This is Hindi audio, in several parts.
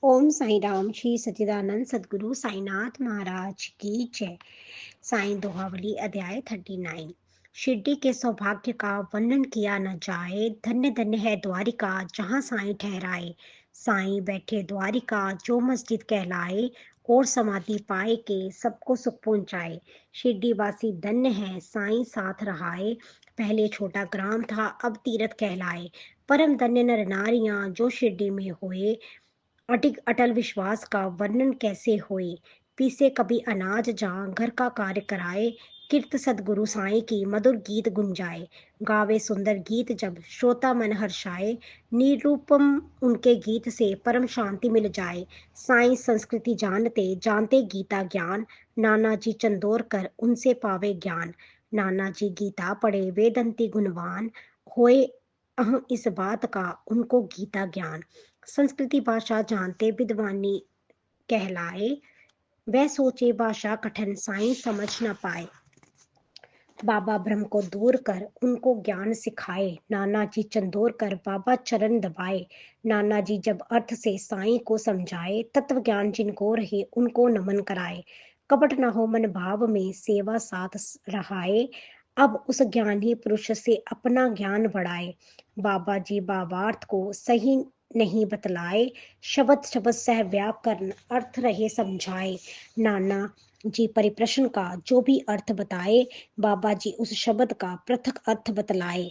ओम साई राम। श्री सच्चिदानंद सदगुरु साईनाथ महाराज की जय। साईं दोहावली अध्याय 39। शिरडी के सौभाग्य का वर्णन किया न जाए। धन्य धन्य है द्वारिका जहाँ साईं ठहराए। साईं बैठे द्वारिका जो मस्जिद कहलाए। और समाधि पाए के सबको सुख पहुंचाए। शिरडी वासी धन्य है साईं साथ रहाए। पहले छोटा ग्राम था अब तीरथ कहलाए। परम धन्य नर नारियां जो शिरडी में हुए। अटिक अटल विश्वास का वर्णन कैसे होए। पीसे कभी अनाज जहाँ घर का कार्य कराए। कीर्त सदगुरु साईं की मधुर गीत गुंजाए। गावे सुंदर गीत जब श्रोता मन हर्षाए। निरूपम उनके गीत से परम शांति मिल जाए। साईं संस्कृति जानते जानते गीता ज्ञान। नाना जी चंदोरकर उनसे पावे ज्ञान। नाना जी गीता पढ़े वेदंती गुणवान। होए अहं इस बात का उनको गीता ज्ञान। संस्कृति भाषा जानते विद्वानी कहलाए। वह सोचे भाषा कठिन साईं समझ न पाए। बाबा ब्रह्म को दूर कर उनको ज्ञान सिखाए। नाना जी चंदोर कर बाबा चरण दबाए। नाना जी जब अर्थ से साईं को समझाए। तत्व ज्ञान जिनको रहे उनको नमन कराए। कपट न हो मन भाव में सेवा साथ रहाए। अब उस ज्ञानी पुरुष से अपना ज्ञान बढ़ाए। बाबा जी बाबार्थ को सही नहीं बतलाए। शब्द शब्द सह व्याकरण अर्थ रहे समझाए। नाना जी परिप्रश्न का जो भी अर्थ बताए। बाबा जी उस शब्द का पृथक अर्थ बतलाए।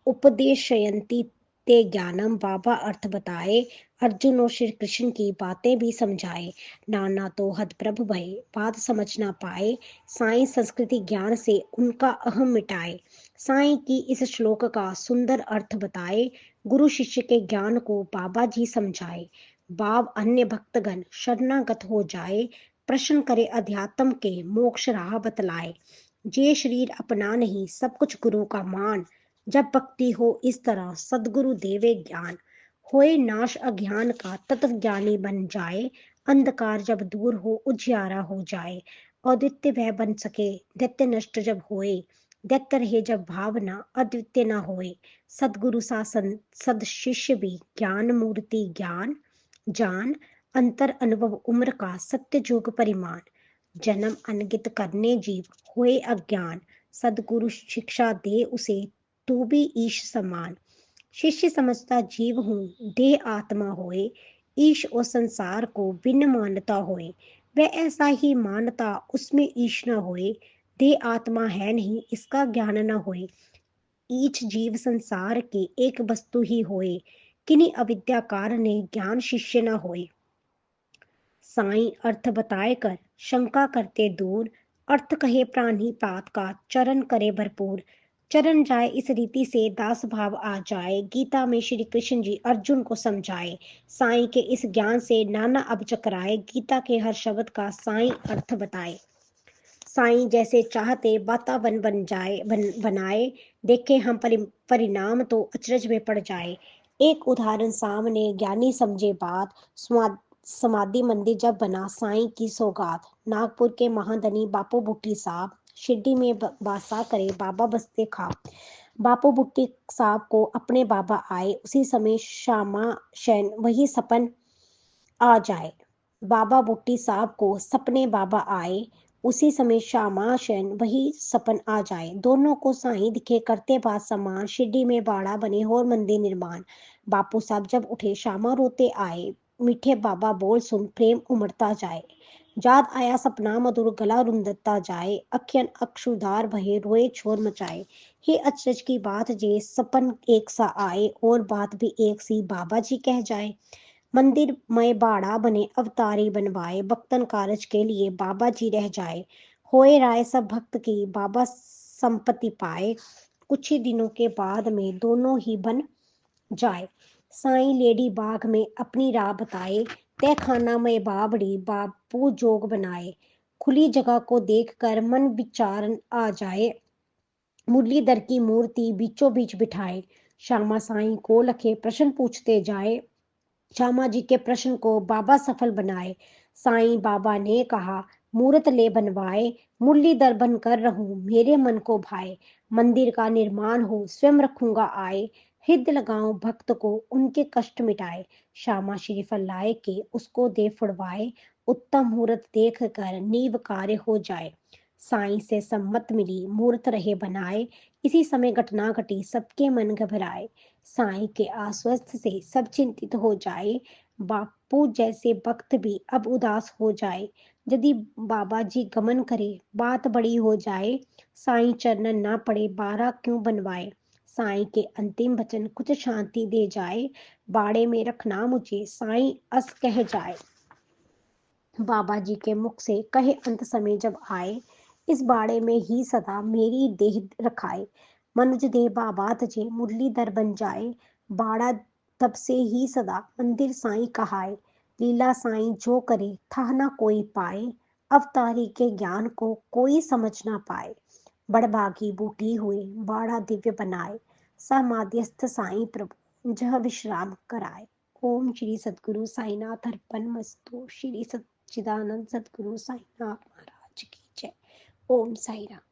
उपदेशयंती ते ज्ञानम बाबा अर्थ बताए। अर्जुन और श्री कृष्ण की बातें भी समझाए। नाना तो हद प्रभु भय बात समझ ना पाए। साईं संस्कृति ज्ञान से उनका अहम मिटाए। साईं की इस श्लोक का सुंदर अर्थ बताए। गुरु शिष्य के ज्ञान को बाबा जी समझाए। बाब अन्य भक्तगण शरणागत हो जाए। प्रश्न करे अध्यात्म के मोक्ष राह बतलाए। जे शरीर अपना नहीं सब कुछ गुरु का मान। जब भक्ति हो इस तरह सदगुरु देवे ज्ञान। होए नाश अज्ञान का तत्व ज्ञानी बन जाए। अंधकार जब दूर हो उजियारा हो जाए। अद्वितीय वह बन सके दैत्य नष्ट जब होए। दैत्य रहे जब भावना अद्वितीय न होए। सदगुरु सा सद शिष्य भी ज्ञान मूर्ति ज्ञान जान। अंतर अनुभव उम्र का सत्य जोग परिमाण। जन्म अनगित करने जीव होए अज्ञान। सदगुरु शिक्षा दे उसे तू भी ईश समान। शिष्य समझता जीव हूँ देह आत्मा होए। ईश और संसार को भिन्न मानता होए। वह ऐसा ही मानता उसमें ईश न होए। देह आत्मा है नहीं इसका ज्ञान न होए। ईच जीव संसार के एक वस्तु ही होए। किन्हीं अविद्या कारण ज्ञान शिष्य न होए। साईं अर्थ बताए कर शंका करते दूर। अर्थ कहे प्राणी पात का चरण करे भरपूर। चरण जाए इस रीति से दास भाव आ जाए। गीता में श्री कृष्ण जी अर्जुन को समझाए। साईं के इस ज्ञान से नाना अब चकराए। गीता के हर शब्द का साईं अर्थ बताए। साईं जैसे चाहते वातावरण बनाए। देखे हम परिणाम तो अचरज में पड़ जाए। एक उदाहरण सामने ज्ञानी समझे बात। समाधि मंदिर जब बना साईं की सौगात। नागपुर के महाधनी बापू बुट्टी साहब शिरडी में बासा करे बाबा बसते खाब। बापू बुट्टी साहब को अपने बाबा आए उसी समय श्यामा शैन वही सपन आ जाए। बाबा बुट्टी साहब को सपने बाबा आए उसी समय श्यामा शैन वही सपन आ जाए। दोनों को साईं दिखे करते बात समान। शिरडी में बाड़ा बने और मंदिर निर्माण। बापू साहब जब उठे श्यामा रोते आए। मीठे बाबा बोल सुन प्रेम उमड़ता जाए। याद आया सपना मधुर गला रुंधता जाए। अखियन अक्षुधार भये रोए शोर मचाए। हे अचरज की बात जे सपन एक सा आए और बात भी एक सी बाबा जी कह जाए। मंदिर में बाड़ा बने अवतारी बनवाए। भक्तन कारज के लिए बाबा जी रह जाए। होए राय सब भक्त की बाबा संपत्ति पाए। कुछ ही दिनों के बाद में दोनों ही बन जाए। साईं लेडी बाग में अपनी राह बताए। तय खाना में बाबड़ी बापू जोग बनाए। खुली जगह को देखकर मन विचार आ जाए। मुरलीधर की मूर्ति बीचों बीच बिठाए। श्यामा साईं को लखे प्रश्न पूछते जाए। श्यामा जी के प्रश्न को बाबा सफल बनाए। साईं बाबा ने कहा मूर्त ले बनवाए। मुरलीधर बनकर रहूं मेरे मन को भाए। मंदिर का निर्माण हो स्वयं रखूंगा आए। हित लगाओ भक्त को उनके कष्ट मिटाए, श्यामा श्री फल लाए के उसको दे फुड़वाए, उत्तम मुहूर्त देख कर नीव कार्य हो जाए। साईं से सम्मत मिली मूर्त रहे बनाए, इसी समय घटना घटी सबके मन घबराए। साईं के आश्वस्त से सब चिंतित हो जाए, बापू जैसे भक्त भी अब उदास हो जाए। यदि बाबा जी गमन करे बात बड़ी हो जाए, साईं चरणन ना पड़े 12 क्यों बनवाए। साईं के अंतिम वचन कुछ शांति दे जाए, बाड़े में रखना मुझे साईं अस कह जाए। बाबा जी के मुख से कहे अंत समय जब आए, इस बाड़े में ही सदा मेरी देह रखाए। मनुज दे बाबा तजे मुरलीधर बन जाए, बाड़ा तब से ही सदा मंदिर साईं कहाए। लीला साईं जो करे था ना कोई पाए, अवतारी के ज्ञान को कोई समझ ना पाए। बड़भागी बूटी हुए बाड़ा दिव्य बनाए, समाध्यस्थ साईं प्रभु जह विश्राम कराए। ओम श्री सद्गुरु साईनाथ अर्पण मस्तु। श्री सच्चिदानंद सद्गुरु साईनाथ महाराज की जय। ओम साई राम।